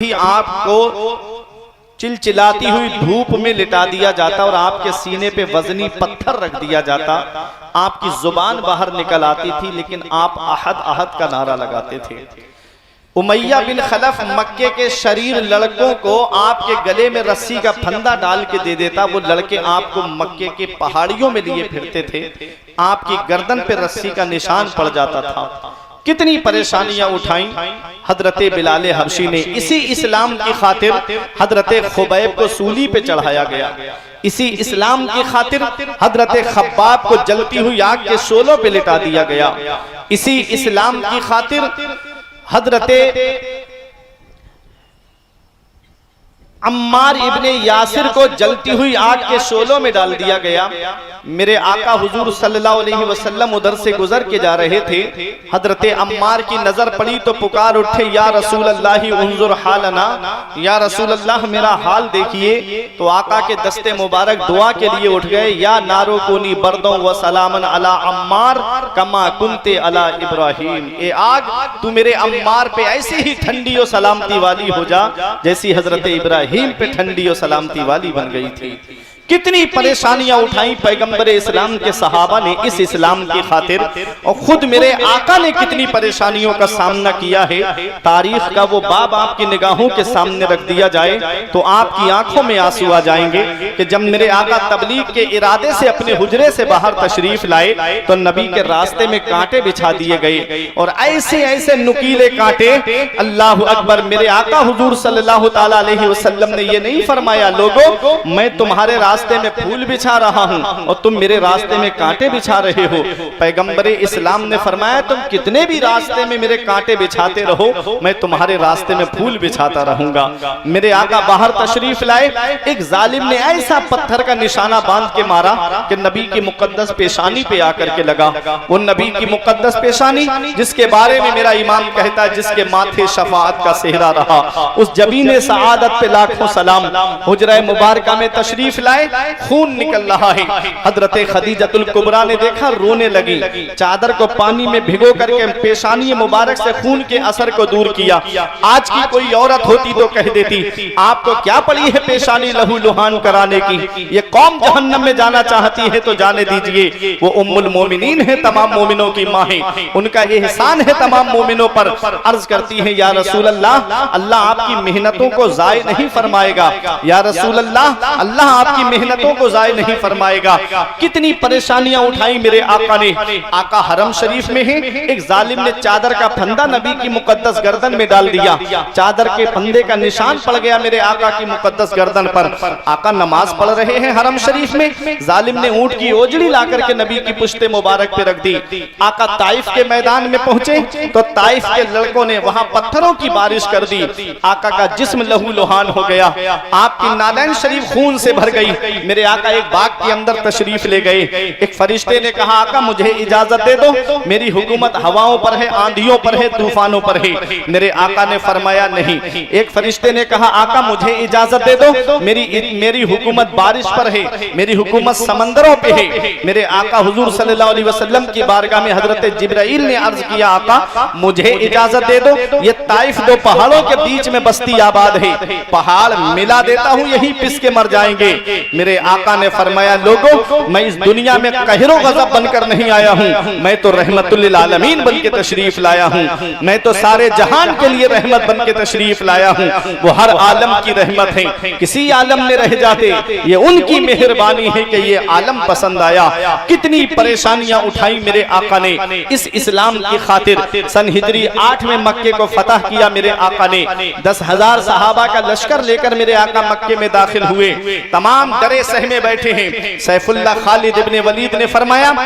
भी आपको चिलचिलाती हुई धूप में लिटा दिया जाता और आपके सीने पे वजनी पत्थर रख दिया जाता, आपकी जुबान बाहर निकल आती थी, लेकिन आप अहद अहद का नारा लगाते थे। उमैया बिन खलफ मक्के के शरीर लड़कों को आपके गले में रस्सी का फंदा डाल के दे देता, वो लड़के आपको मक्के के पहाड़ियों में लिए फिरते थे, आपकी गर्दन पे रस्सी का निशान पड़ जाता था। कितनी परेशानियां उठाई हजरते बिलाले हबशी ने। इसी इस्लाम की खातिर हजरते खुबैब को सूली पे चढ़ाया गया, इसी इस्लाम की खातिर हजरते खब्बाब को जलती हुई आग के शोलों पे लिटा दिया गया, इसी इस्लाम की खातिर हजरते अम्मार इब्ने यासिर को जलती हुई आग के शोलों में डाल दिया गया। मेरे आका हुजूर सल्लल्लाहु अलैहि वसल्लम उधर से गुजर के जा रहे थे, हजरते अम्मार की नजर पड़ी तो पुकार उठे, या रसूल अल्लाह उन्जुर हालना, या रसूल अल्लाह मेरा हाल देखिए। तो आका के दस्ते मुबारक दुआ के लिए उठ गए, या नारो कुनी बर्दों व सलामन अला अम्मार कमा कुंते अला इब्राहिम, ए आग तू मेरे अम्मार पे ऐसी ही ठंडी और सलामती वाली हो जा जैसी हजरते इब्राहिम पे ठंडी और सलामती वाली बन गई थी। कितनी परेशानियां उठाई पैगंबर इस्लाम के सहाबा ने इस इस्लाम की खातिर, और खुद मेरे आका ने कितनी परेशानियों का सामना किया है। तारीख का वो बाब आपकी निगाहों के सामने रख दिया जाए तो आपकी आंखों में आंसू आ जाएंगे कि जब मेरे आका तबलीग के इरादे से अपने हुजरे से बाहर तशरीफ लाए तो नबी के रास्ते में कांटे बिछा दिए गए, और ऐसे ऐसे नुकीले कांटे, अल्लाह अकबर। मेरे आका हुजूर सल्लल्लाहु ताला अलैहि वसल्लम ने ये नहीं फरमाया, लोगो मैं तुम्हारे रास्ते में फूल बिछा रहा हूं और तुम मेरे रास्ते में कांटे बिछा रहे हो। पैगंबरे इस्लाम ने फरमाया, तुम कितने भी रास्ते में मेरे कांटे बिछाते रहो, मैं तुम्हारे रास्ते में फूल बिछाता रहूंगा। मेरे आका बाहर तशरीफ लाए, एक जालिम ने ऐसा पत्थर का निशाना बांध के मारा कि नबी की मुकद्दस पेशानी पे आकर के लगा। वो नबी की मुकद्दस पेशानी जिसके बारे में मेरा इमाम कहता है, जिसके माथे शफाअत का सेहरा रहा, उस जबीने सआदत पे लाखों सलाम। हुजरा मुबारका में तशरीफ लाए, खून निकल रहा है। हजरते खदीजतुल कुबरा ने देखा, रोने लगी, चादर को पानी में भिगो करके पेशानी मुबारक से खून के असर को दूर किया। आज की कोई औरत होती तो कह देती, आपको क्या पड़ी है पेशानी लहू लुहान कराने की, ये कौम जहन्नम में जाना चाहती है तो जाने दीजिए। वो उम्मुल मोमिनीन है, तमाम मोमिनों की माँ है, उनका एहसान है तमाम मोमिनों पर। अर्ज करती है, या रसूल अल्लाह, अल्लाह आपकी मेहनतों को जाय नहीं फरमाएगा, या रसूल अल्लाह, अल्लाह आपकी मेहनतों को जाय नहीं फरमाएगा। कितनी परेशानियां उठाई मेरे आका ने। आका हरम शरीफ में है, एक जालिम ने चादर का फंदा नबी की मुकद्दस गर्दन में डाल दिया, चादर के फंदे का निशान पड़ गया मेरे आका की मुकद्दस गर्दन पर। आका नमाज पढ़ रहे हैं हरम शरीफ में, जालिम ने ऊंट की ओजड़ी ला करके नबी की पुश्ते मुबारक पे रख दी। आका ताइफ के मैदान में पहुंचे तो ताइफ के लड़कों ने वहां पत्थरों की बारिश कर दी। आका का जिस्म लहू लुहान हो गया, आपकी नादैन शरीफ खून से भर गई। मेरे आका एक बाग के अंदर तशरीफ ले गए, एक फरिश्ते ने कहा, आका मुझे इजाजत दे दो, मेरी हुकूमत हवाओं पर है, आंधियों पर है, तूफानों पर है। मेरे आका ने फरमाया नहीं। एक फरिश्ते ने कहा, आका मुझे इजाजत दे दो, मेरी हुकूमत बारिश पर है, मेरी हुकूमत समंदरों पे है। मेरे आका हुजूर सल्लल्लाहु अलैहि वसल्लम की बारगाह में हजरत जिब्राइल ने अर्ज किया, आका मुझे इजाजत दे दो, ये ताइफ दो पहाड़ों के बीच में बस्ती आबाद है, पहाड़ मिला देता हूँ, यही पिस के मर जाएंगे। मेरे आका ने फरमाया, लोगों मैं इस दुनिया में कहरो गजब बनकर नहीं आया हूँ, मैं तो रहमतुल लिल आलमीन बन के तशरीफ लाया हूँ, मैं तो सारे जहान के लिए रहमत बन के तशरीफ लाया हूँ। वो हर आलम की रहमत है, किसी आलम में रह जाते, ये उनकी मेहरबानी है कि ये आलम पसंद आया। कितनी परेशानियां उठाई मेरे आका ने इस इस्लाम की खातिर। सन हिजरी 8 में मक्के को फतह किया मेरे आका ने। 10,000 सहाबा का लश्कर लेकर मेरे आका मक्के में दाखिल हुए, तमाम डरे सहमे बैठे हैं। सैफुल्लाह खालिद इब्ने वलीद ने फरमाया,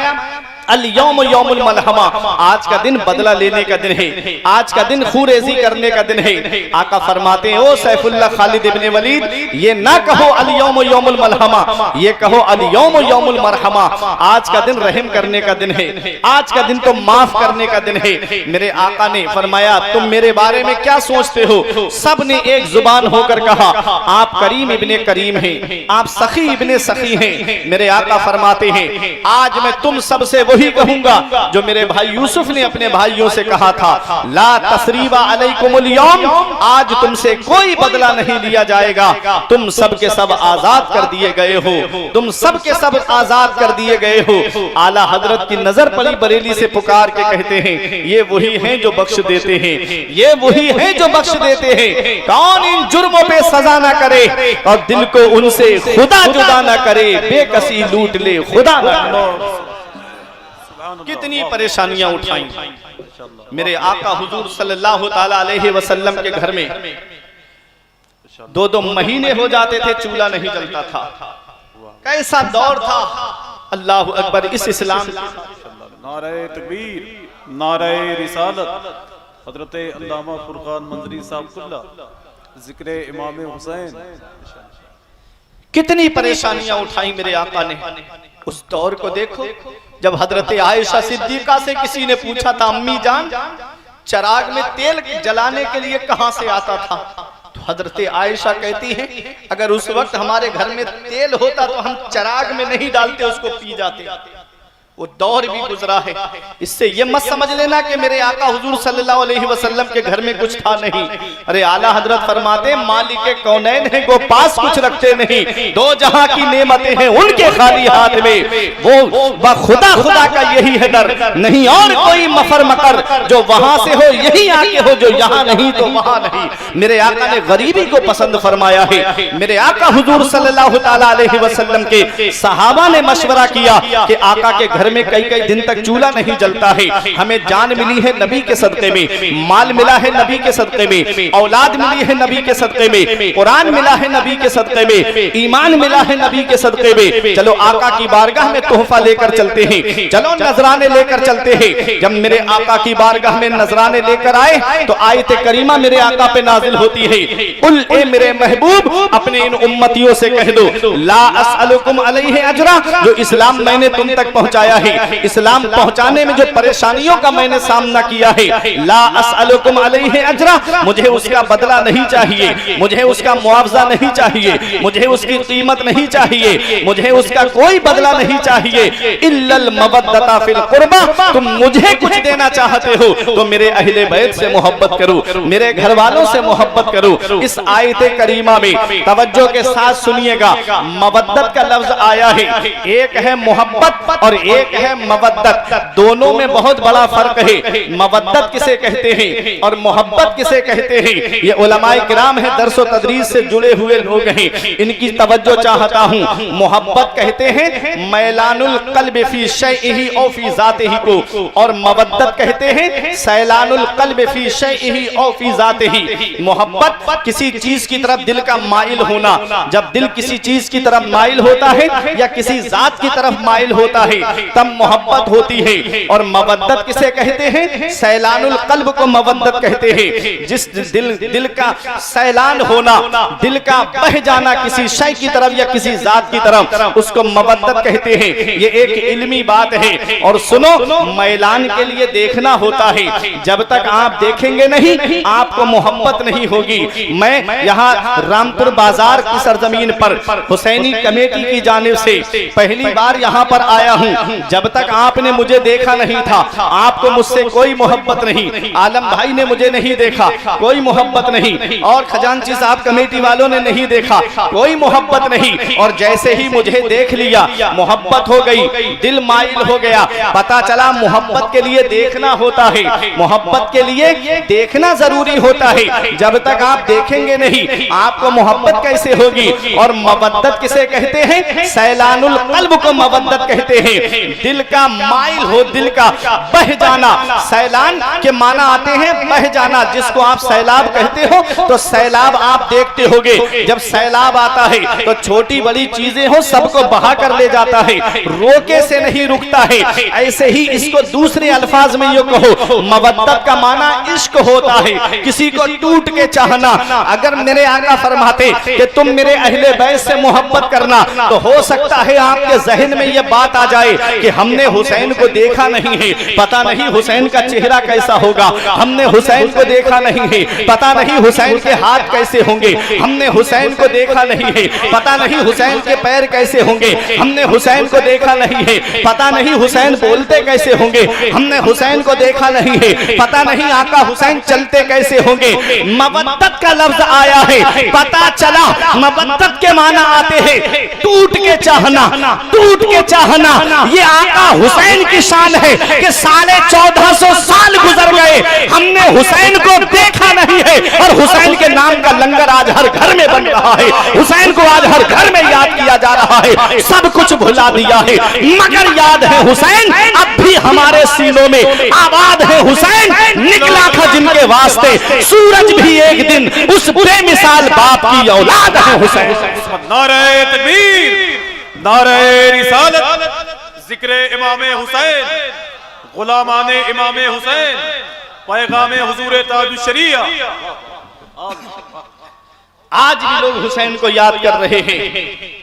अल यौम यौमुल मलहमा, आज का दिन बदला लेने का दिन है, आज का दिन खूरेजी करने का दिन है। आका फरमाते हैं, ओ सैफुल्लाह खालिद इब्ने वलीद, ये ना कहो अल यौम यौमुल मलहमा, ये कहो अल यौम यौमुल मरहमा, आज का दिन रहम करने का दिन है, आज का दिन तो माफ करने का दिन है। मेरे आका ने फरमाया, तुम मेरे बारे में क्या सोचते हो? सब ने एक जुबान होकर कहा, आप करीम इब्ने करीम हैं, आप सखी इब्ने सखी हैं। मेरे आका फरमाते हैं, आज मैं तुम सबसे वही कहूंगा जो मेरे भाई यूसुफ ने अपने भाइयों से कहा था, ला तसरीबा अलैकुमुल यौम, आज तुमसे कोई बदला नहीं लिया जाएगा, तुम सब के सब आजाद कर दिए गए हो, तुम सब के सब आजाद कर दिए गए हो। आला हजरत की नजर पड़ी बरेली से पुकार के कहते हैं, ये वही हैं जो बख्श देते हैं, ये वही हैं जो बख्श देते हैं। कौन इन जुर्मों पे सजा ना करे और दिल को उनसे खुदा जुदा ना करे, बेकसी लूट ले खुदा ना करे। कितनी परेशानियां उठाई मेरे आका हुजूर सल्लल्लाहु ताला अलैहि वसल्लम के घर में। 2-2 महीने हो जाते थे, चूल्हा नहीं जलता था। कैसा दौर था, अल्लाह अकबर। इस इस्लाम नारे तकबीर, नारे रिसालत, हजरत अल्लामा फुरकान मंजरी साहब कुल्ला, जिक्र इमाम हुसैन। कितनी परेशानियां उठाई मेरे आका ने। उस दौर को देखो, जब हजरत आयशा सिद्दीका से किसी ने पूछा था, अम्मी जान चराग में तेल जलाने के लिए कहां से आता था, तो हजरत आयशा कहती हैं, अगर उस वक्त हमारे घर में तेल होता तो हम चराग में नहीं डालते, उसको पी जाते। वो दौर भी गुजरा है। इससे ये मत समझ लेना कि मेरे आका हुजूर सल्लल्लाहु अलैहि वसल्लम के घर में कुछ था नहीं। अरे आला हजरत फरमाते, मालिक कौनैन है वो पास कुछ रखते नहीं, दो जहां की नेमतें हैं उनके खाली हाथ में, वो खुदा खुदा का यही है डर, नहीं और कोई मफर मकर, जो वहां से हो यही आके हो, जो यहाँ नहीं तो वहां नहीं। मेरे आका ने गरीबी को पसंद फरमाया है। मेरे आका हुजूर सल्लल्लाहु ताला अलैहि वसल्लम के सहाबा ने मशवरा किया कि आका के घर में कई कई दिन तक चूल्हा नहीं जलता है। हमें जान मिली है नबी के सदक़े में, माल मिला है नबी के सदक़े में, औलाद मिली है नबी के सदक़े में, कुरान मिला है नबी के सदक़े में, ईमान मिला है नबी के सदक़े में। चलो आका की बारगाह में तोहफा लेकर चलते हैं, चलो नजराने लेकर चलते हैं। जब मेरे आका की बारगाह में नजराने लेकर आए तो आयत करीमा मेरे आका पे नाजिल होती है, कुल ए मेरे महबूब अपने इन उम्मतियों से कह दो, ला अस्अलुकुम अलैहि अजरा, जो इस्लाम मैंने तुम तक पहुंचाया है, इस्लाम पहुंचाने में जो परेशानियों का मैंने सामना किया है, ला अस्अलुकुम अलैहि अजरा, मुझे उसका बदला नहीं चाहिए, मुझे उसका मुआवजा नहीं चाहिए, मुझे उसकी कीमत नहीं चाहिए, मुझे उसका कोई बदला नहीं चाहिए, इल्लल मवद्दता फिल कुर्बा, तुम मुझे कुछ देना चाहते हो तो मेरे अहले बैत से मोहब्बत करो, मेरे घर वालों से मोहब्बत करो। इस आयत करीमा में तवज्जो के साथ सुनिएगा, मवद्दत का लफ्ज आया है, एक है मोहब्बत और एक है मवद्दत, दोनों में बहुत बड़ा फर्क है। मवद्दत किसे कहते हैं और मोहब्बत किसे कहते हैं, ये उलमाए किराम है, दर्सो तदरीस से जुड़े हुए लोग हैं, इनकी तवज्जो चाहता हूं। मोहब्बत कहते हैं मैलानुल कल्ब फी शैइही औ फी ज़ातिही को, और मवद्दत कहते हैं सैलानुल कल्ब फी शैइही औ फी ज़ातिही। मोहब्बत किसी चीज की तरफ दिल का माइल होना, जब दिल किसी चीज की तरफ माइल होता है या किसी जात की तरफ माइल होता है तब मोहब्बत होती है। और मवद्दत किसे कहते हैं, सैलानुल कल्ब को मवद्दत कहते हैं, जिस दिल का सैलान होना, दिल का बह जाना किसी शय की तरफ या किसी जात की तरफ, उसको मवद्दत कहते हैं। ये एक इल्मी बात है। और सुनो, मैलान के लिए देखना होता है, जब तक आप देखेंगे नहीं आपको मोहब्बत नहीं होगी। मैं यहाँ रामपुर बाजार की सरजमीन पर हुसैनी कमेटी की जानिब से पहली बार यहाँ पर आया हूँ। जब तक आपने मुझे देखा नहीं था, आपको मुझसे कोई मोहब्बत नहीं, आलम भाई ने मुझे नहीं देखा, कोई मोहब्बत नहीं, और खजांची साहब कमेटी वालों ने नहीं देखा, कोई मोहब्बत नहीं। और जैसे ही मुझे देख लिया मोहब्बत हो गई, दिल माइल हो गया। पता चला मोहब्बत के लिए देखना होता है, मोहब्बत के लिए देखना जरूरी होता है। जब तक आप देखेंगे नहीं आपको मोहब्बत कैसे होगी। और मवद्दत किसे कहते हैं, सैलानुल कल्ब को मवद्दत कहते हैं। दिल का माइल हो, दिल का बह जाना। सैलान के माना आते हैं बह जाना, जिसको आप सैलाब कहते हो। तो सैलाब आप देखते होगे, जब सैलाब आता है तो छोटी बड़ी चीजें हो सबको बहा कर ले जाता है, रोके से नहीं रुकता है। ऐसे ही इसको दूसरे अल्फाज में ये कहो, मवद्दत का माना इश्क होता है, किसी को टूट के चाहना। अगर मेरे आका फरमाते कि तुम मेरे अहले बैत से मोहब्बत करना, तो हो सकता है आपके जहन में यह बात आ जाए कि हमने हुसैन को देखा नहीं है, पता नहीं हुसैन का चेहरा कैसा होगा, हमने हुसैन को देखा नहीं है, पता नहीं हुसैन के हाथ कैसे होंगे, हमने हुसैन को देखा नहीं है, पता नहीं हुसैन के पैर कैसे होंगे, हमने हुसैन को देखा नहीं है, पता नहीं हुसैन बोलते कैसे होंगे, हमने हुसैन को देखा नहीं है, पता नहीं आका हुसैन चलते कैसे होंगे। मवद्दत का लफ्ज आया है, पता चला मवद्दत के माना आते हैं टूट के चाहना, टूट के चाहना। ये आका हुसैन की शान है कि 1450 साल गुजर गए, हमने हुसैन को देखा नहीं है और हुसैन के नाम का लंगर आज हर घर में बन रहा है, हुसैन को आज हर घर में याद किया जा रहा है। सब कुछ भुला दिया है मगर याद है हुसैन अब भी हमारे सीनों में आबाद है। हुसैन निकला था जिनके वास्ते, सूरज भी एक दिन उस बेमिसाल बाप की औलाद है हुसैन। नारे तकबीर, नारे रिसालत, जिक्र इमामे हुसैन, गुलामाने इमामे हुसैन, पैगामे हुजूर ताजुश शरिया। आज भी लोग हुसैन को याद कर रहे हैं,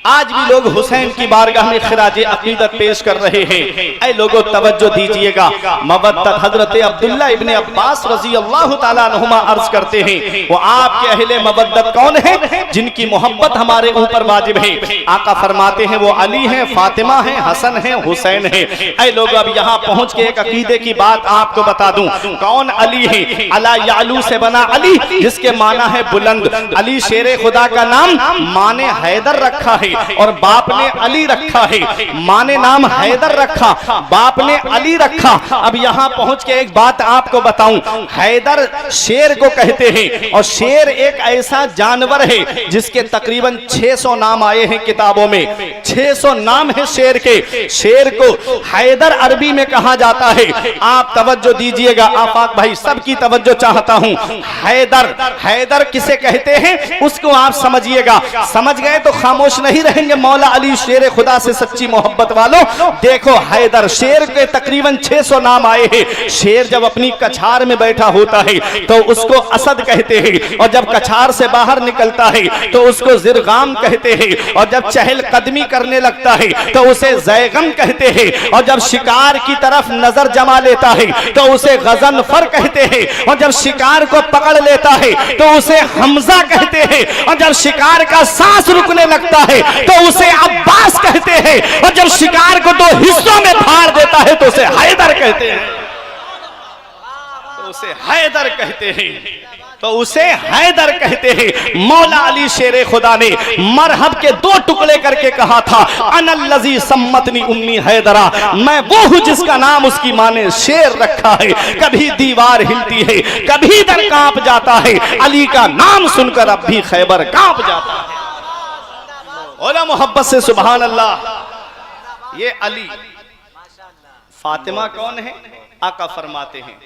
आज भी लोग हुसैन की बारगाह में खिराजे अकीदत पेश कर रहे हैं। ऐ लोगों तवज्जो दीजिएगा, मवद्दत हजरत अब्दुल्ला इब्ने अब्बास रजी अल्लाह ताला अन्हुमा अर्ज करते हैं, वो आपके अहले मवद्दत कौन है जिनकी मोहब्बत हमारे ऊपर वाजिब है। आका फरमाते हैं वो अली हैं, फातिमा हैं, हसन हैं, हुसैन हैं। ऐ लोग अब यहाँ पहुंच के एक अकीदे की बात आपको बता दूं, कौन अली है? अला यालू से बना अली, जिसके माना है बुलंद। अली शेरे खुदा का नाम माने हैदर रखा है और बाप ने अली रखा है। माँ ने नाम हैदर रखा, बाप ने अली रखा। अब यहाँ पहुंच के एक बात आपको बताऊं, हैदर शेर को कहते हैं और शेर एक ऐसा जानवर है जिसके तकरीबन 600 नाम आए हैं किताबों में, 600 नाम है शेर के। शेर को हैदर अरबी में कहा जाता है। आप तवज्जो दीजिएगा, आफाक भाई सबकी तवज्जो चाहता हूं। हैदर, हैदर किसे कहते हैं उसको आप समझिएगा, समझ गए तो खामोश नहीं रहेंगे। मौला अली शेर खुदा से सच्ची मोहब्बत वालों, देखो हैदर शेर के तकरीबन 600 नाम आए हैं। शेर जब अपनी कछार में बैठा होता है तो उसको असद कहते हैं, और जब कछार से बाहर निकलता है तो उसको जिरगाम कहते हैं, और जब चहल कदमी करने लगता है तो उसे जैगम कहते हैं, और जब शिकार की तरफ नजर जमा लेता है तो उसे गजनफर कहते हैं, और जब शिकार को पकड़ लेता है तो उसे हमजा कहते हैं, और जब शिकार का सांस रुकने लगता है तो उसे अब्बास कहते हैं, और जब शिकार को 2 हिस्सों में फाड़ देता है तो उसे हैदर कहते हैं, तो उसे हैदर कहते हैं, तो उसे हैदर कहते हैं। मौला अली शेरे खुदा ने मरहब के 2 टुकड़े करके कहा था, अनल्लज़ी सम्मतनी उम्मी हैदरा, मैं वो हूं जिसका नाम उसकी मां ने शेर रखा है। कभी दीवार हिलती है, कभी दर कांप जाता है, अली का नाम सुनकर अब भी खैबर कांप जाता है। ओला मोहब्बत से सुभान अल्लाह। ये अली, फातिमा कौन है? आका फरमाते हैं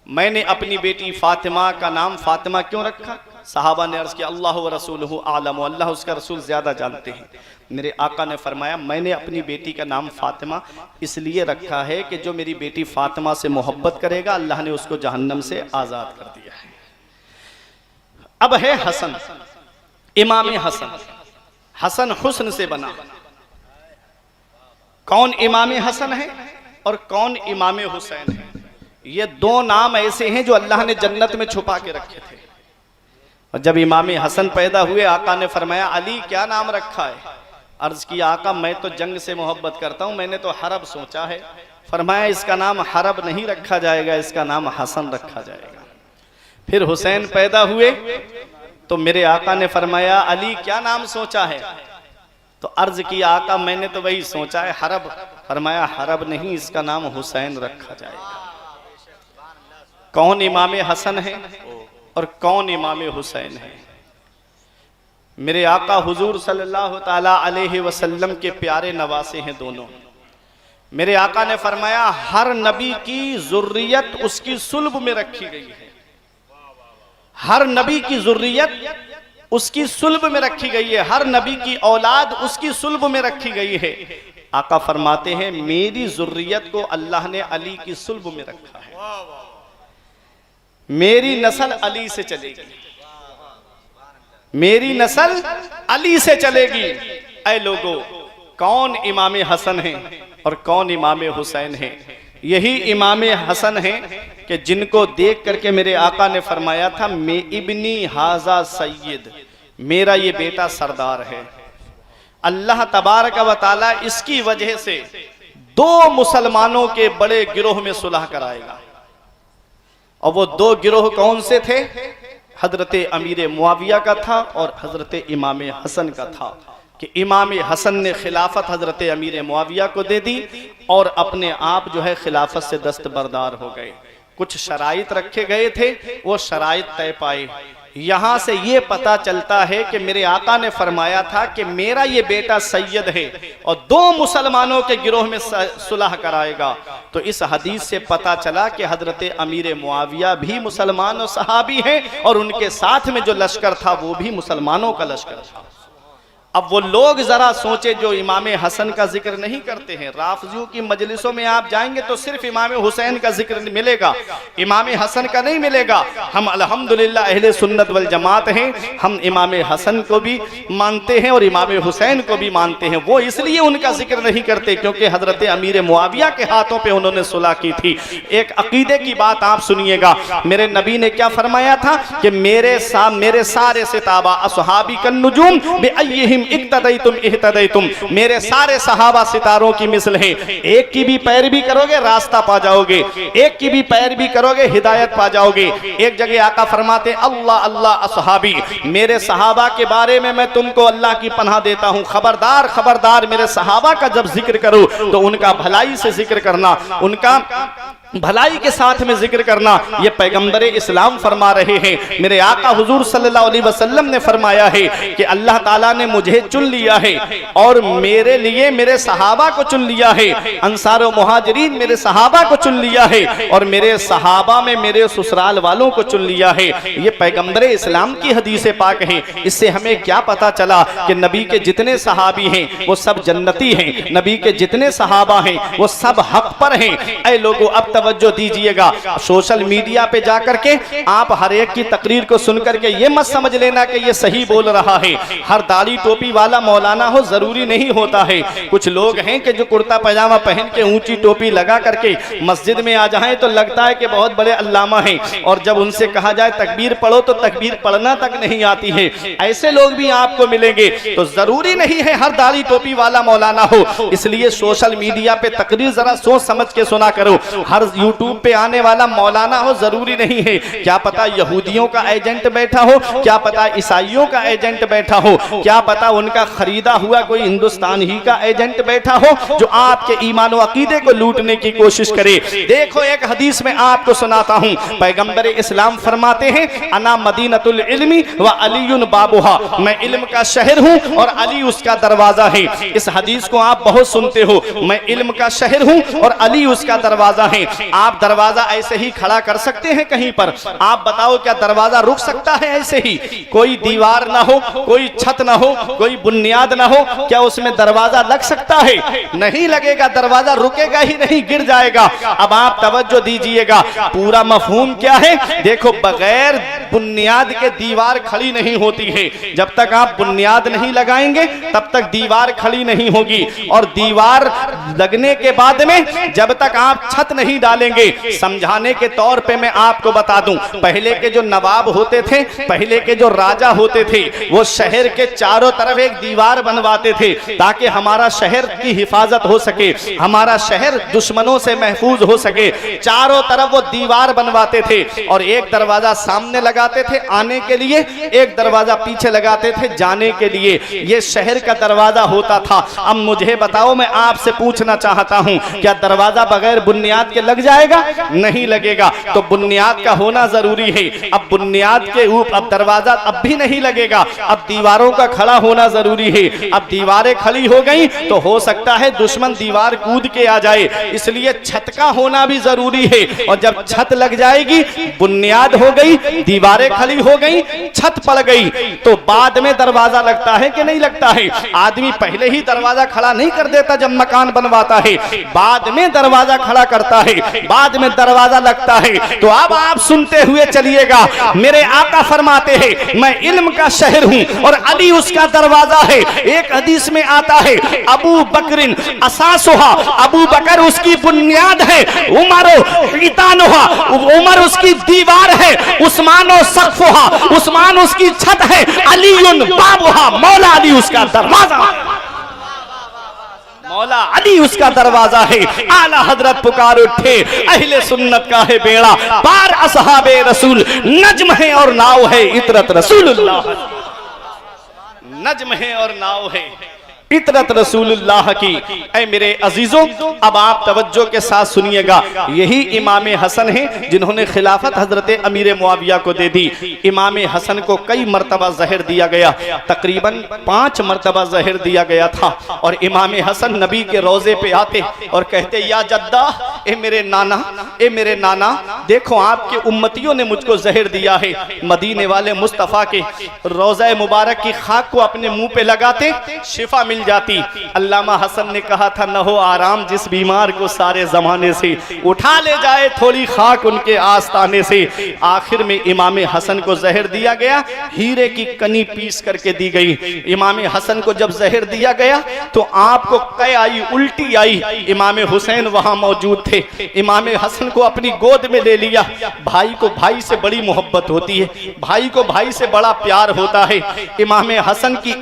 मैंने अपनी बेटी फातिमा का नाम फातिमा क्यों रखा? सहाबा ने अर्ज किया अल्लाह व रसूलुहु आलम, अल्लाह उसका रसूल ज्यादा जानते हैं। मेरे आका ने फरमाया मैंने अपनी बेटी का नाम फातिमा इसलिए रखा है कि जो मेरी बेटी फातिमा से मोहब्बत करेगा अल्लाह ने उसको जहन्नम से आजाद कर दिया है। अब है हसन, इमाम हसन। हसन हुस्न से बना। कौन इमाम हसन है और कौन इमाम हुसैन है? ये 2 नाम ऐसे हैं जो अल्लाह ने जन्नत में छुपा के रखे थे। और जब इमाम हसन पैदा हुए आका ने फरमाया अली क्या नाम रखा है? अर्ज किया आका मैं तो जंग से मोहब्बत करता हूं, मैंने तो हरब सोचा है। फरमाया इसका नाम हरब नहीं रखा जाएगा, इसका नाम हसन रखा जाएगा। फिर हुसैन पैदा हुए तो मेरे आका ने फरमाया अली क्या नाम सोचा है? तो अर्ज किया आका मैंने तो वही सोचा है हरब। फरमाया हरब नहीं, इसका नाम हुसैन रखा जाएगा। कौन इमाम हसन है और कौन इमाम हुसैन है? मेरे आका हुजूर सल्लल्लाहु ताला अलैहि वसल्लम के प्यारे नवासे हैं दोनों। मेरे आका ने फरमाया हर नबी की जुर्रियत उसकी सुल्ब में रखी गई है। हर नबी की जुर्रियत उसकी सुल्ब में रखी गई है, हर नबी की औलाद उसकी सुल्ब में रखी गई है। आका फरमाते हैं मेरी जुर्रियत को अल्लाह ने अली की सुल्ब में रखा है। मेरी नस्ल अली से चलेगी, मेरी नस्ल अली से चलेगी। ऐ लोगों कौन इमाम हसन है और कौन इमाम हुसैन है। यही इमाम हसन है कि जिनको देख करके मेरे आका ने फरमाया था, मैं इब्नी हाजा सैयद, मेरा ये बेटा सरदार है। अल्लाह तबारक व तआला इसकी वजह से दो मुसलमानों के बड़े गिरोह में सुलह कराएगा। और वो दो गिरोह कौन से थे? हजरत अमीर मुआविया का था और हजरत इमाम हसन का था। कि इमाम हसन ने खिलाफत हजरत अमीर मुआविया को दे दी और अपने आप जो है खिलाफत से दस्तबरदार हो गए। कुछ शराइत रखे गए थे, वो शराइत तय पाए। यहाँ से ये पता चलता है कि मेरे आका ने फरमाया था कि मेरा ये बेटा सैयद है और दो मुसलमानों के गिरोह में सुलह कराएगा। तो इस हदीस से पता चला कि हजरत अमीर मुआविया भी मुसलमान और सहाबी हैं और उनके साथ में जो लश्कर था वो भी मुसलमानों का लश्कर था। अब वो लोग जरा सोचे जो इमाम हसन का जिक्र नहीं करते हैं। राफजियों की मजलिसों में आप जाएंगे तो सिर्फ इमाम हुसैन का जिक्र मिलेगा, इमाम हसन का नहीं मिलेगा। हम अल्हम्दुलिल्लाह अहले सुन्नत वल जमात हैं, हम इमाम हसन को भी मानते हैं और इमाम हुसैन को भी मानते हैं। वो इसलिए उनका जिक्र नहीं करते क्योंकि हजरत अमीर मुआविया के हाथों पे उन्होंने सुलह की थी। एक अकीदे की बात आप सुनिएगा, मेरे नबी ने क्या फरमाया था कि मेरे सारे सिताबा असहाबी कन नुजूम बिअय्यिहिम इक्तदैतुम इहतदैतुम, मेरे सारे सहाबा सितारों की मिसल हैं। एक की भी पैरवी करोगे रास्ता पा जाओगे, एक की भी पैरवी करोगे हिदायत पा जाओगे। एक जगह आका फरमाते अल्लाह अल्लाह असहाबी, मेरे सहाबा के बारे में मैं तुमको अल्लाह की पनाह देता हूँ। खबरदार खबरदार, मेरे सहाबा का जब जिक्र करो तो उनका भलाई से जिक्र करना, उनका भलाई के साथ में जिक्र करना। ये पैगंबर इस्लाम फरमा रहे हैं। मेरे आका हुजूर सल्लल्लाहु अलैहि वसल्लम ने फरमाया है कि अल्लाह ताला ने मुझे चुन लिया है और मेरे लिए मेरे सहाबा को चुन लिया है। अंसार और मुहाजिरीन मेरे सहाबा को चुन लिया है और मेरे सहाबा में मेरे ससुराल वालों को चुन लिया है। ये पैगंबर इस्लाम की हदीस पाक है। इससे हमें क्या पता चला कि नबी के जितने सहाबी हैं वो सब जन्नती हैं, नबी के जितने सहाबा हैं वो सब हक पर हैं। ऐ लोगों अब तवज्जो दीजिएगा, सोशल मीडिया पे जाकर के आप हर एक की तकरीर को सुनकर के ये मत समझ लेना कि ये सही बोल रहा है। हर दाढ़ी टोपी वाला मौलाना हो जरूरी नहीं होता है। कुछ लोग हैं कि जो कुर्ता पैजामा पहन के ऊंची टोपी लगा करके मस्जिद में आ जाएं तो लगता है कि बहुत बड़े अल्लामा हैं और जब उनसे कहा जाए तकबीर पढ़ो तो तकबीर पढ़ना तक नहीं आती है। ऐसे लोग भी आपको मिलेंगे। तो जरूरी नहीं है हर दाढ़ी टोपी वाला मौलाना हो। इसलिए सोशल मीडिया पे तकरीर जरा सोच समझ के सुना करो। हर यूट्यूब पे आने वाला मौलाना हो जरूरी नहीं है। क्या पता यहूदियों का एजेंट बैठा हो, क्या पता ईसाइयों का एजेंट बैठा हो, क्या पता उनका खरीदा हुआ कोई हिंदुस्तान ही का एजेंट बैठा हो जो आपके ईमान और अकीदे को लूटने की कोशिश करे। देखो एक हदीस में आपको सुनाता हूँ, पैगंबर इस्लाम फरमाते हैं अना मदीनतुल इल्मी व अलीयुन बाबुहा, मैं इल्म का शहर हूँ और अली उसका दरवाजा है। इस हदीस को आप बहुत सुनते हो, मैं इल्म का शहर हूँ और अली उसका दरवाजा है। आप दरवाजा ऐसे ही खड़ा कर सकते हैं कहीं पर? आप बताओ क्या दरवाजा रुक सकता है ऐसे ही? कोई दीवार ना हो, कोई छत ना हो, कोई बुनियाद ना हो, क्या उसमें दरवाजा लग सकता है? नहीं लगेगा, दरवाजा रुकेगा ही नहीं, गिर जाएगा। अब आप तवज्जो दीजिएगा, पूरा मफहूम क्या है? देखो बगैर बुनियाद के दीवार खड़ी नहीं होती है। जब तक आप बुनियाद नहीं लगाएंगे तब तक दीवार खड़ी नहीं होगी और दीवार लगने के बाद में जब तक आप छत नहीं डालेंगे। समझाने के तौर पे मैं आपको बता दूं, पहले के जो नवाब होते थे, पहले के जो राजा होते थे, वो शहर के चारों तरफ एक दीवार बनवाते थे ताकि हमारा शहर की हिफाजत हो सके, हमारा शहर दुश्मनों से महफूज हो सके। चारों तरफ वो दीवार बनवाते थे और एक दरवाजा सामने लगाते थे आने के लिए, एक दरवाजा पीछे लगाते थे जाने के लिए। ये शहर का दरवाजा होता था। अब मुझे बताओ, मैं आपसे पूछना चाहता हूं, क्या दरवाजा बगैर बुनियाद के लग जाएगा? नहीं लगेगा। तो बुनियाद का होना जरूरी है। अब बुनियाद के ऊपर अब दरवाजा अब भी नहीं लगेगा, अब दीवारों का खड़ा होना जरूरी है। अब दीवारें खड़ी हो गई तो हो सकता है दुश्मन दीवार कूद के आ जाए, इसलिए छत का होना भी जरूरी है। और जब छत लग जाएगी, बुनियाद हो गई, दीवार दीवारें खड़ी हो गई, छत पड़ गई, तो बाद में दरवाजा लगता है कि नहीं लगता है? आदमी पहले ही दरवाजा खड़ा नहीं कर देता जब मकान बनवाता है, बाद में दरवाजा खड़ा करता है, बाद में दरवाजा लगता है। तो अब आप सुनते हुए चलिएगा, मेरे आका फरमाते हैं मैं इल्म का शहर हूं और अली उसका दरवाजा है। एक हदीस में आता है अबू बकरिन असासुहा, अबू बकर उसकी बुनियाद है, उमर इतानुहा, उमर उसकी दीवार है, उस्मानो सक़्फ़ुहा, उस्मान उसकी छत है, अलीयुन बाबुहा, मौला अली उसका दरवाजा, मौला अली उसका दरवाजा है। आला हजरत पुकार उठे, अहले सुन्नत का है बेड़ा, पार असहाबे रसूल, नज्म है और नाव है इतरत रसूलुल्लाह, नज्म है और नाव है इतरत रसूलुल्लाह की। ऐ मेरे अजीजों, अब आप तवज्जो के साथ सुनिएगा, यही इमाम हसन हैं जिन्होंने खिलाफत हजरत अमीर मुआविया को दे दी। इमाम हसन को कई मरतबा जहर दिया गया, तकरीबन 5 मरतबा जहर दिया गया था। और इमाम हसन नबी के रोजे पे आते और कहते या जद्दा, ए मेरे नाना, ए मेरे नाना, देखो आपके उम्मतियों ने मुझको जहर दिया है। मदीने वाले मुस्तफ़ा के रोज़ा मुबारक की खाक को अपने मुंह पे लगाते, शिफा मिल जाती। अल्लामा हसन ने कहा था न हो आराम जिस बीमार को सारे जमाने से, उठा ले जाए थोड़ी खाक उनके आस्ताने से। आखिर में इमाम हसन को जहर दिया गया, हीरे की कनी पीस करके दी गई। इमाम हसन को जब जहर दिया गया तो आपको कै आई, उल्टी आई। इमाम हुसैन वहां मौजूद थे, इमाम हसन को अपनी गोद में ले लिया। भाई को भाई से बड़ी मोहब्बत होती है, भाई को भाई से बड़ा प्यार होता है। इमाम हसन की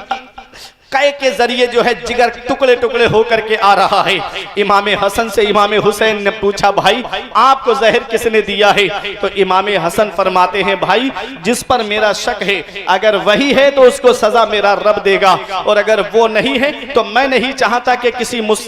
कै के जरिए जो है जिगर टुकड़े टुकड़े होकर के आ रहा है। इमाम हसन से इमाम हुसैन ने पूछा भाई आपको जहर किसने दिया है? तो इमाम हसन फरमाते हैं भाई जिस पर मेरा शक है अगर वही है तो उसको सजा मेरा रब देगा, और अगर वो नहीं है तो मैं नहीं चाहता कि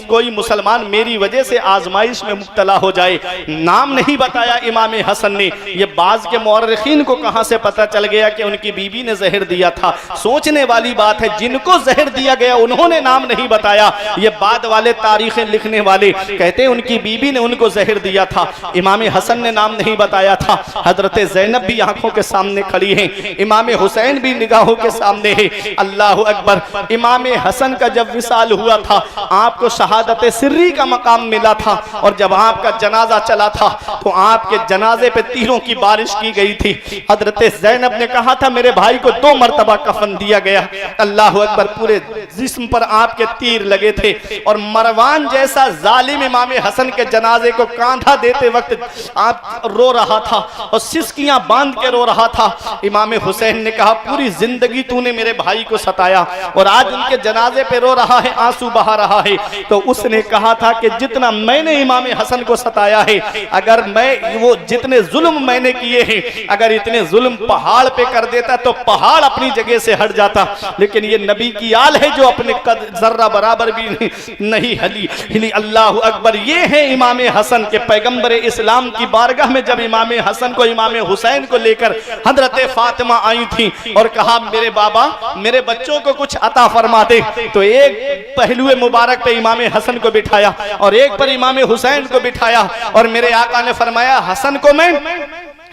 कोई मुसलमान मेरी वजह से आजमाइश में मुब्तला हो जाए। नाम नहीं बताया इमाम हसन ने। ये बाज के मौर्रिखीन को कहां से पता चल गया कि उनकी बीबी ने जहर दिया था? सोचने वाली बात है, जिनको जहर दिया गया उन्होंने नाम नहीं बताया। ये बाद वाले तारीखें लिखने वाले कहते हैं उनकी बीबी ने उनको जहर दिया था, इमाम हसन ने नाम नहीं बताया था। हजरत ज़ैनब भी आंखों के सामने खड़ी हैं, इमाम हुसैन भी निगाहों के सामने है। अल्लाह अकबर। इमाम हसन का जब विसाल हुआ था आपको शहादत सिर्री का मकाम मिला था, और जब आपका जनाजा चला था तो आपके जनाजे पे तीरों की बारिश की गई थी। हजरत ज़ैनब ने कहा था मेरे भाई को 2 मरतबा कफन दिया गया। अल्लाह अकबर। पूरे जिस्म पर आपके तीर लगे थे, और मरवान जैसा जालिम इमाम हसन के जनाजे को कांधा देते वक्त आप रो रहा था और सिसकियां बांध के रो रहा था। इमाम हुसैन ने कहा पूरी जिंदगी तूने मेरे भाई को सताया और आज उनके जनाजे पे रो रहा है, आंसू बहा रहा है। तो उसने कहा था कि जितना मैंने इमाम हसन को सताया है, अगर मैं वो जितने जुल्म मैंने किए हैं, अगर इतने जुल्म पहाड़ पे कर देता तो पहाड़ अपनी जगह से हट जाता, लेकिन ये नबी की आल है जो अपने कद जर्रा बराबर भी नहीं हिली। अल्लाह अकबर। ये है इमाम हसन के पैगंबर इस्लाम की बारगाह में जब इमाम हसन को इमाम हुसैन को लेकर हजरत फातिमा आई थी और कहा मेरे बाबा मेरे बच्चों को कुछ अता फरमा दे, तो एक पहलुए मुबारक पे इमाम हसन को बिठाया और एक पर इमाम हुसैन को बिठाया, और मेरे आका ने फरमाया हसन को मैं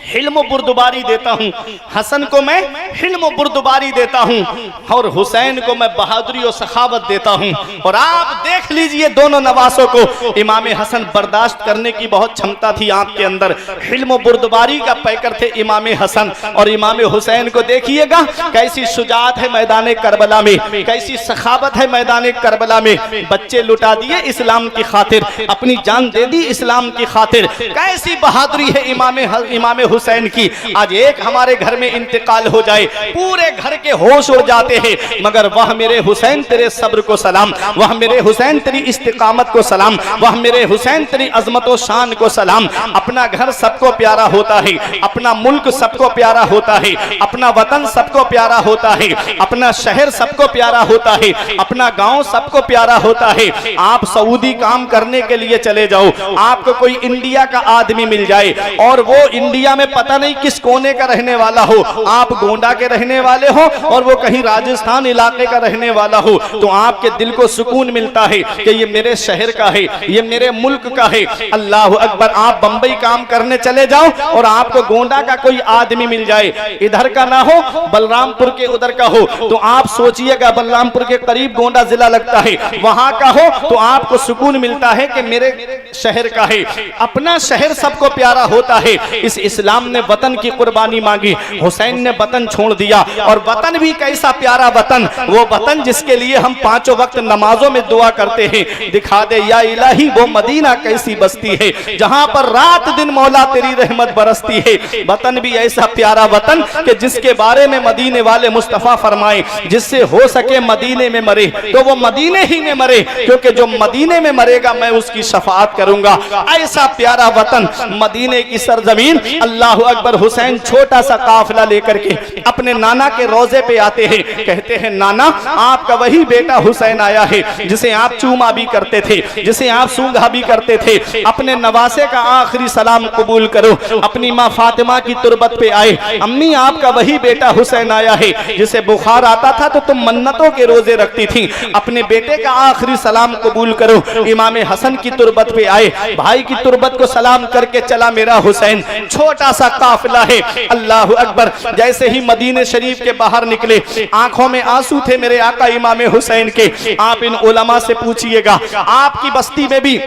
हिल्म बुर्दबारी देता हूँ, हसन को मैं हिल्म बुर्दबारी देता हूँ, और हुसैन को मैं बहादुरी और सखावत देता हूँ। और आप देख लीजिए दोनों नवासों को, इमाम हसन बर्दाश्त करने की बहुत क्षमता थी आपके अंदर, हिल्म बुर्दबारी का पैकर थे इमाम हसन। और इमाम हुसैन को देखिएगा कैसी शुजाअत है मैदान करबला में, कैसी सखावत है मैदान करबला में। बच्चे लुटा दिए इस्लाम की खातिर, अपनी जान दे दी इस्लाम की खातिर। कैसी बहादुरी है इमाम हुसैन की। आज एक हमारे घर में इंतकाल हो जाए पूरे घर के होश उड़ जाते हैं, मगर वह मेरे हुसैन तेरे सब्र को सलाम, वह मेरे हुसैन तेरी इस्तिकामत को सलाम, वह मेरे हुसैन तेरी अजमत व शान को सलाम। अपना घर सबको प्यारा होता है, अपना मुल्क सबको प्यारा होता है, अपना वतन सबको प्यारा होता है, अपना शहर सबको प्यारा होता है, अपना गांव सबको प्यारा होता है। आप सऊदी काम करने के लिए चले जाओ, आपको कोई इंडिया का आदमी मिल जाए और वो इंडिया में में पता नहीं किस कोने का रहने वाला हो, आप गोंडा के रहने वाले हो और वो कहीं राजस्थान इलाके का रहने वाला हो, तो आपके दिल को सुकून मिलता है कि ये मेरे शहर का है, ये मेरे मुल्क का है। अल्लाह अकबर। आप बंबई काम करने चले जाओ और आपको गोंडा का कोई आदमी मिल जाए, इधर का ना हो बलरामपुर के उधर का हो, तो आप सोचिएगा बलरामपुर के करीब गोंडा जिला लगता है, वहां का हो तो आपको सुकून मिलता है कि मेरे शहर का है। अपना शहर सबको प्यारा होता है। इस इस्लाम ने वतन की कुर्बानी मांगी, हुसैन ने वतन छोड़ दिया, और वतन भी कैसा प्यारा वतन, वो वतन जिसके लिए हम पांचों वक्त नमाजों में दुआ करते हैं, दिखा दे या इलाही वो मदीना कैसी बस्ती है जहां पर रात दिन मौला तेरी रहमत बरसती है। वतन भी ऐसा प्यारा वतन कि जिसके बारे में मदीने वाले मुस्तफा फरमाए, जिससे हो सके मदीने में मरे तो वो मदीने ही में मरे, क्योंकि जो मदीने में मरेगा मैं उसकी शफाअत करूंगा। ऐसा प्यारा वतन मदीने की सरजमीन। अल्लाह अकबर। हुसैन छोटा सा काफिला लेकर के अपने नाना के रोजे पे आते हैं, कहते हैं नाना आपका वही बेटा हुसैन आया है जिसे आप चूमा भी करते थे, जिसे आप सूंघा भी करते थे, अपने नवासे का आखिरी सलाम कबूल करो। अपनी माँ फातिमा की तुरबत पे आए, अम्मी आपका वही बेटा हुसैन आया है जिसे बुखार आता था तो तुम मन्नतों के रोजे रखती थी, अपने बेटे का आखिरी सलाम कबूल करो। इमाम हसन की तुरबत पे आए, भाई की तुरबत को सलाम करके चला मेरा हुसैन। छोटा सा काफिला है। अल्लाह अकबर। जैसे ही मदीने शरीफ के बाहर निकले, आंखों में आंसू थे मेरे आका इमाम हुसैन के। आप इन उलमा से पूछिएगा, आपकी बस्ती में भी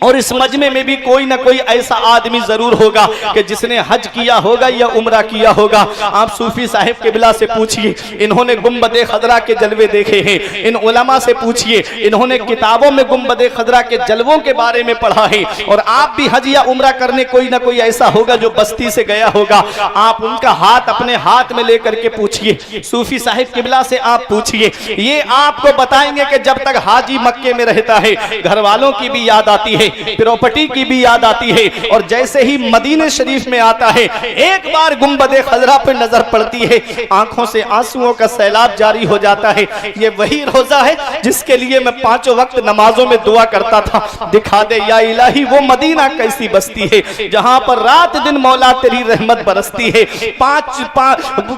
और इस मजमे में भी कोई ना कोई ऐसा आदमी जरूर होगा कि जिसने हज किया होगा या उम्रा किया होगा। आप सूफी साहिब किबला से पूछिए, इन्होंने गुंबदे खदरा के जलवे देखे हैं। इन उलमा से पूछिए, इन्होंने किताबों में गुंबदे खदरा के जलवों के बारे में पढ़ा है। और आप भी हज या उम्रा करने कोई ना कोई ऐसा होगा जो बस्ती से गया होगा। आप उनका हाथ अपने हाथ में लेकर के पूछिए, सूफी साहिब किबला से आप पूछिए, ये आपको बताएंगे कि जब तक हाजी मक्के में रहता है घर वालों की भी याद आती है, प्रॉपर्टी की भी याद आती है, और जैसे ही मदीने शरीफ में आता है एक बार गुंबदे खजरा पे नजर पड़ती है, आंखों से आंसुओं का सैलाब जारी हो जाता है। ये वही रोजा है जिसके लिए मैं पांचों वक्त नमाजों में दुआ करता था, दिखा दे या इलाही वो मदीना कैसी बस्ती है जहां पर रात दिन मौला तेरी रहमत बरसती है।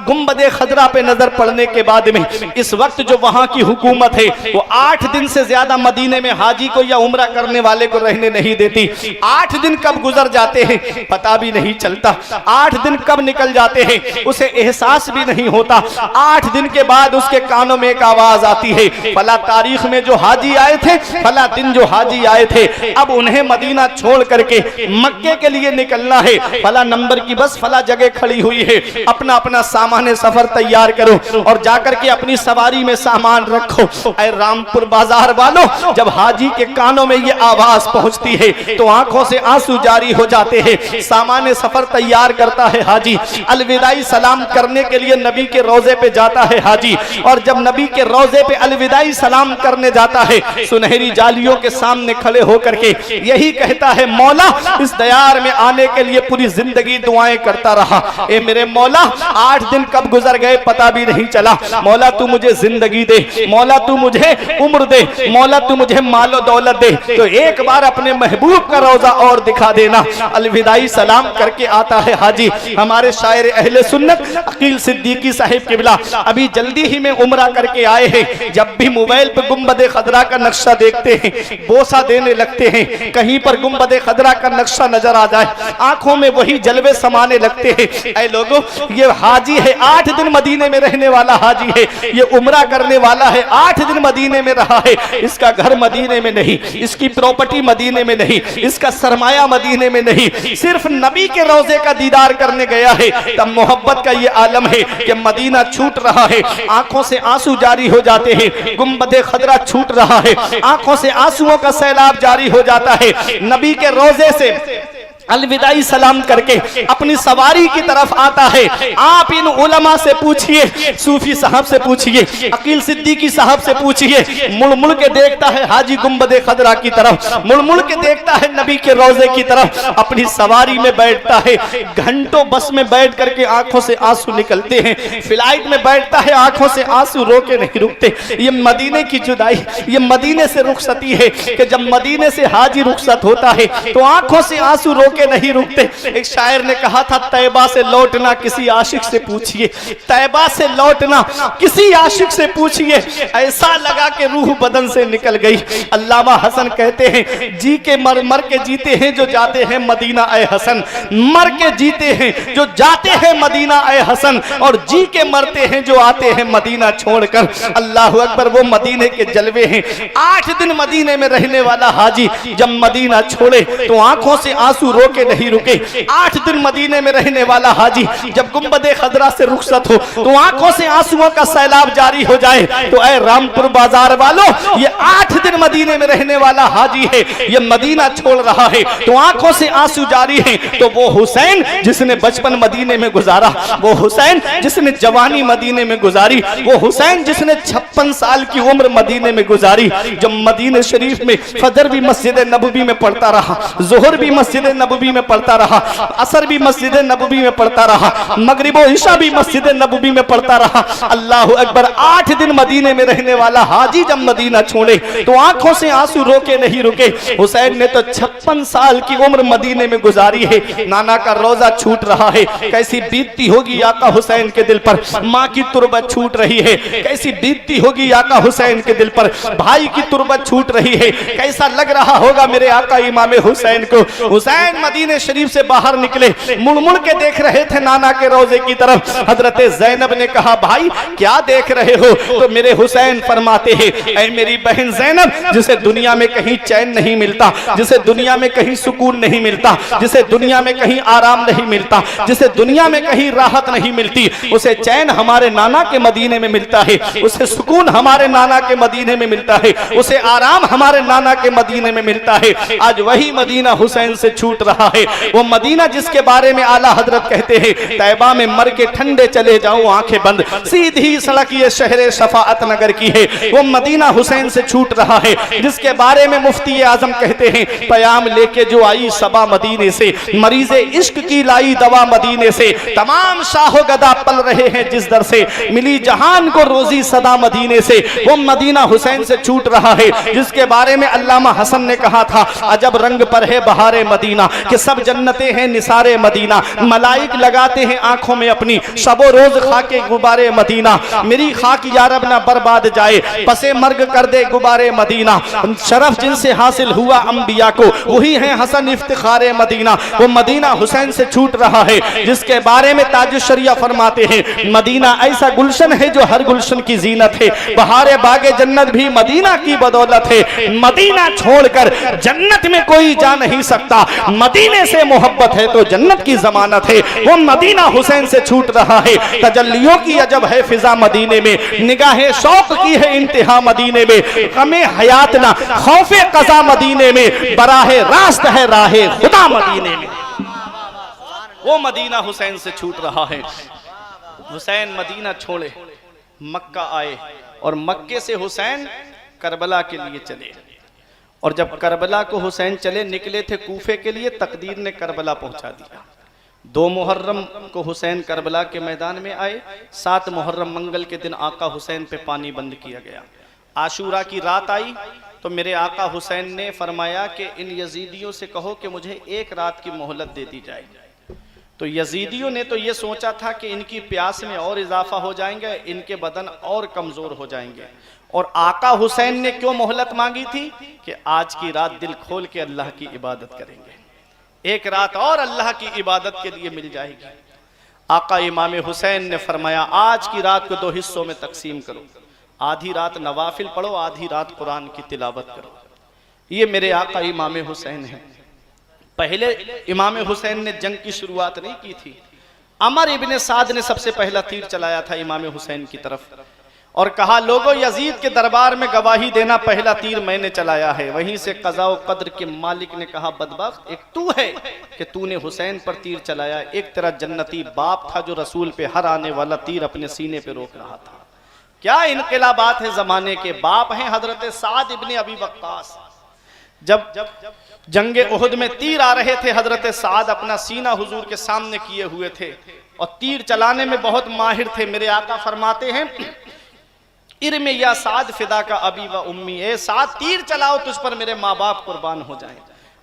गुंबदे खजरा पे नजर पड़ने के बाद में इस वक्त जो वहां की हुकूमत है वो 8 दिन से ज्यादा मदीने में हाजी को या उम्रा करने वाले को रहने नहीं देती। 8 दिन कब गुजर जाते हैं पता भी नहीं चलता, 8 दिन कब निकल जाते हैं उसे एहसास भी नहीं होता। 8 दिन के बाद उसके कानों में एक आवाज आती है, फला तारीख में जो हाजी आए थे, फला दिन जो हाजी आए थे, अब उन्हें मदीना छोड़ करके मक्के के लिए निकलना है। फला नंबर की बस फला जगह खड़ी हुई है, अपना अपना सामान सफर तैयार करो और जाकर के अपनी सवारी में सामान रखो। ऐ रामपुर बाजार वालों, जब हाजी के कानों में ये आवाज पहुंचती है तो आंखों से आंसू जारी हो जाते हैं। सामान सफर तैयार करता है हाजी, अलविदाई सलाम करने के लिए नबी के रोजे पे जाता है हाजी, और जब नबी के रोजे पे अलविदाई सलाम करने जाता है सुनहरी जालियों के सामने खड़े होकर के यही कहता है, मौला इस दयार में आने के लिए पूरी जिंदगी दुआएं करता रहा। ए मेरे मौला 8 दिन कब गुजर गए पता भी नहीं चला। मौला तू मुझे जिंदगी दे, मौला तू मुझे उम्र दे, मौला तू मुझे मालो दौलत दे, तो एक बार अपने महबूब का रोजा और दिखा देना। अलविदाई सलाम करके आता है हाजी। हमारे शायर अहले सुन्नत अकील सिद्दीकी साहिब किबला अभी जल्दी ही में उम्रा करके आए हैं। जब भी मोबाइल पे गुंबदे खदरा का नक्शा देखते हैं बोसा देने लगते हैं। कहीं पर गुंबदे खदरा का नक्शा नजर आ जाए आंखों में वही जलवे समाने लगते हैं। ऐ लोगों, ये हाजी है 8 दिन मदीने में रहने वाला हाजी है, ये उम्रा करने वाला है 8 दिन मदीने में रहा है। इसका घर मदीने में नहीं, इसकी प्रॉपर्टी मदीने में नहीं, इसका सरमाया मदीने में नहीं, सिर्फ नबी के रोजे का दीदार करने गया है। तब मोहब्बत का ये आलम है कि मदीना छूट रहा है, आंखों से आंसू जारी हो जाते हैं। गुंबदे खदरा छूट रहा है, आंखों से आंसुओं का सैलाब जारी हो जाता है। नबी के रोजे से अलविदाई सलाम करके अपनी सवारी की तरफ आता है। आप इन उलमा से पूछिए, सूफी साहब से पूछिए, अकील सिद्दीकी साहब से पूछिए, मुड़ मुड़ के देखता है हाजी गुंबदे खदरा की तरफ, मुड़ मुड़ के देखता है नबी के रोजे की तरफ, अपनी सवारी में बैठता है। घंटों बस में बैठ करके आंखों से आंसू निकलते हैं, फ्लाइट में बैठता है आंखों से आंसू रोके नहीं रुकते। ये मदीने की जुदाई, ये मदीने से रुखसती है कि जब मदीने से हाजी रुखसत होता है तो आंखों से आंसू रोके रोके नहीं रुकते। एक शायर ने कहा था, तैबा से लौटना किसी आशिक से पूछिए, तैबा से लौटना किसी आशिक से पूछिए, ऐसा लगा कि रूह बदन से निकल गई। अल्लामा हसन कहते हैं, जी के मर मर के जीते हैं जो जाते हैं मदीना ए हसन, मर के जीते हैं जो जाते हैं मदीना ए हसन, और जी के मरते हैं जो आते हैं मदीना छोड़कर। अल्लाह अकबर, वो मदीने के जलवे हैं। 8 दिन मदीने में रहने वाला हाजी जब मदीना छोड़े तो आंखों से आंसू रोके नहीं रुके। 8 दिन मदीने में रहने वाला हाजी जब गुंबदे खजरा से रुखसत हो तो आंखों से आंसुओं का सैलाब जारी हो जाए। तो ऐ रामपुर बाजार वालों, ये 8 दिन मदीने में रहने वाला हाजी है, ये मदीना छोड़ रहा है तो आंखों से आंसू जारी है। तो वो हुसैन जिसने बचपन मदीने में गुजारा, वो हुसैन जिसने जवानी मदीने में गुजारी, वो हुसैन जिसने 56 साल की उम्र मदीने में गुजारी, जब मदीने शरीफ में फजर भी मस्जिद नबवी में पढ़ता रहा, जोहर भी मस्जिद नबवी में पढ़ता रहा, असर भी मस्जिद नबवी में पढ़ता रहा, मगरिब और इशा भी मस्जिद नबवी में पढ़ता रहा। अल्लाह अकबर, 8 दिन मदीने में रहने वाला हाजी जब मदीना छोड़े तो आंखों से आंसू रोके नहीं रुके। हुसैन ने तो 56 साल की उम्र मदीने में गुजारी है, नाना का रोजा छूट रहा है, कैसी बीतती होगी आका हुसैन के दिल पर। माँ की तुरबत छूट रही है, कैसी बीतती होगी आका हुसैन के दिल पर। भाई की तुरबत छूट रही है, कैसा लग रहा होगा मेरे आका इमाम हुसैन को। हुसैन मदीने शरीफ से बाहर निकले, मुड़ मुड़ के देख रहे थे नाना के रोजे की तरफ। हजरत ज़ैनब ने कहा, भाई क्या देख रहे हो? तो मेरे हुसैन फरमाते हैं, ऐ मेरी बहन ज़ैनब, जिसे दुनिया में कहीं चैन नहीं मिलता, जिसे दुनिया में कहीं सुकून नहीं मिलता, जिसे दुनिया में कहीं आराम नहीं मिलता, जिसे दुनिया में कहीं राहत नहीं मिलती, उसे चैन हमारे नाना के मदीने में मिलता है, उसे सुकून हमारे नाना के मदीने में मिलता है, उसे आराम हमारे नाना के मदीने में मिलता है। आज वही मदीना हुसैन से छूट रहा है, वो मदीना जिसके बारे में आला हजरत कहते हैं, तैबा में मर के ठंडे चले जाऊं आंखें बंद, सीधी सड़क ये शहर शफाअत नगर की है। वो मदीना हुसैन से छूट रहा है जिसके बारे में मुफ्ती आजम कहते हैं, पयाम लेके जो आई सबा मदीने से, मरीजे इश्क की लाई दवा मदीने से, तमाम शाहो गदा पल रहे हैं जिस दर से, मिली जहान को रोजी सदा मदीने से। वो मदीना हुसैन से छूट रहा है जिसके बारे में अल्लामा हसन ने कहा था, अजब रंग पर है बहारे मदीना, कि सब जन्नतें हैं निसारे मदीना, मलाइक लगाते हैं आंखों में अपनी, शबो रोज खाके गुबारे मदीना, मेरी खाक यारब ना बर्बाद जाए, पसे मर्ग कर दे गुबारे मदीना, शरफ जिनसे हासिल हुआ अंबिया को, वही है हसन इफ्तिखारे मदीना। वो मदीना हुसैन से छूट रहा है जिसके बारे में ताजुश शरिया फरमाते हैं, मदीना ऐसा गुलशन है जो हर गुलशन की जीनत है, बहारे बागे जन्नत भी मदीना की बदौलत है, मदीना छोड़कर जन्नत में कोई जा नहीं सकता, मदीने से मोहब्बत है तो जन्नत की जमानत है। वो मदीना हुसैन से छूट रहा है, तजल्लियों की अजब है फिजा मदीने में, निगाहे शौक की है इंतहा मदीने में, गमे हयात ना खौफे कज़ा मदीने में, बराहे रास्त है राहे खुदा मदीने में। वो मदीना हुसैन से छूट रहा है। हुसैन मदीना छोड़े मक्का आए और मक्के से हुसैन करबला के लिए चले, और जब करबला को हुसैन चले निकले थे कूफे के लिए, तकदीर ने करबला पहुंचा दिया। 2 मुहर्रम को हुसैन करबला के मैदान में आए, 7 मुहर्रम मंगल के दिन आका हुसैन पे पानी बंद किया गया। आशूरा की रात आई तो मेरे आका हुसैन ने फरमाया कि इन यजीदियों से कहो कि मुझे 1 रात की मोहलत दे दी जाए। तो यजीदियों ने तो ये सोचा था कि इनकी प्यास में और इजाफा हो जाएंगे, इनके बदन और कमजोर हो जाएंगे, और आका हुसैन ने क्यों मोहलत मांगी थी कि आज की रात दिल खोल के अल्लाह की इबादत करेंगे, 1 रात और अल्लाह की इबादत के लिए मिल जाएगी। आका इमाम हुसैन ने फरमाया, आज की रात को 2 हिस्सों में तकसीम करो, आधी रात नवाफिल पढ़ो, आधी रात कुरान की तिलावत करो। ये मेरे आका इमाम हुसैन हैं। पहले इमाम हुसैन ने जंग की शुरुआत नहीं की थी, अमर इब्ने साद ने सबसे पहला तीर चलाया था इमाम हुसैन की तरफ, और कहा, लोगों यजीद के दरबार में गवाही देना, पहला तीर मैंने चलाया है। वहीं से कज़ा व क़द्र के मालिक ने कहा, बदबख्त, एक तू है कि तूने हुसैन पर तीर चलाया, एक तेरा जन्नती बाप था जो रसूल पे हर आने वाला तीर अपने सीने पे रोक रहा था। क्या इनकलाबात है जमाने के। बाप हैं हजरत साद इब्ने अबी वक्कास। जब जंगे उहुद में तीर आ रहे थे, हजरत साद अपना सीना हुजूर के सामने किए हुए थे और तीर चलाने में बहुत माहिर थे। मेरे आका फरमाते हैं, इरमे या साद फिदा का अबी व उम्मी, ए साद तीर चलाओ, तुझ पर मेरे माँ बाप कुर्बान हो जाएं।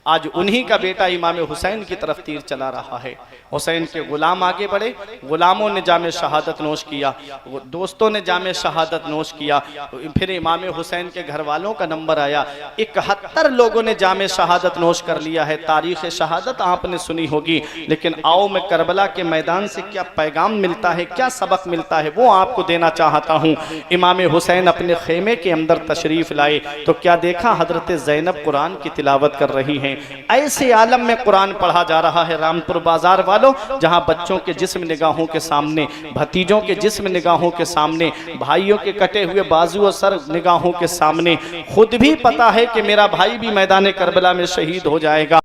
आज उन्हीं का बेटा इमाम हुसैन की तरफ तीर चला रहा है। हुसैन के गुलाम आगे बढ़े, गुलामों ने जामे शहादत नोश किया, दोस्तों ने जामे शहादत नोश किया। फिर इमाम हुसैन के घर वालों का नंबर आया, 71 लोगों ने जामे शहादत नोश कर लिया है। तारीख शहादत आपने सुनी होगी, लेकिन आओ मैं करबला के मैदान से क्या पैगाम मिलता है, क्या सबक मिलता है, वो आपको देना चाहता हूँ। इमाम हुसैन अपने खेमे के अंदर तशरीफ लाए तो क्या देखा, हजरत ज़ैनब कुरान की तिलावत कर रही हैं। ऐसे आलम में कुरान पढ़ा जा रहा है रामपुर बाजार वालों, जहां बच्चों के जिस्म निगाहों के सामने, भतीजों के जिस्म निगाहों के सामने, भाइयों के कटे हुए बाजू और सर निगाहों के सामने, खुद भी पता है कि मेरा भाई भी मैदान करबला में शहीद हो जाएगा।